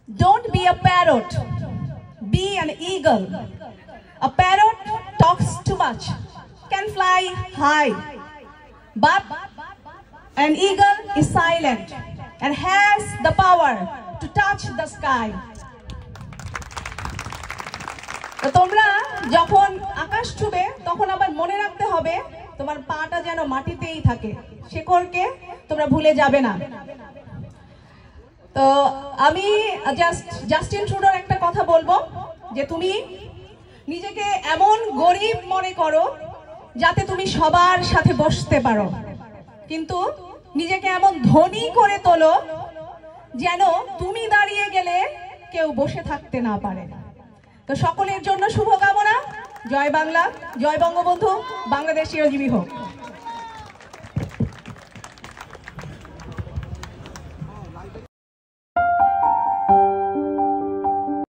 Don't be a parrot. Be an eagle. A parrot talks too much, can fly high, but an eagle is silent and has the power to touch the sky. তো তোমরা যখন আকাশ ছুবে তখন আবার মনে রাখতে হবে তোমার পাটা যেন মাটিতেই থাকে, শেকড়কে তোমরা ভুলে যাবে না। তো আমি জাস্টিন ট্রুডোর একটা কথা বলবো যে তুমি নিজেকে এমন গরিব মনে করো যাতে তুমি সবার সাথে বসতে পারো, কিন্তু নিজেকে এমন ধনী করে তোলো যেন তুমি দাঁড়িয়ে গেলে কেউ বসে থাকতে না পারে। তো সকলের জন্য শুভকামনা। জয় বাংলা, জয় বঙ্গবন্ধু, বাংলাদেশ চিরজীবী হোক।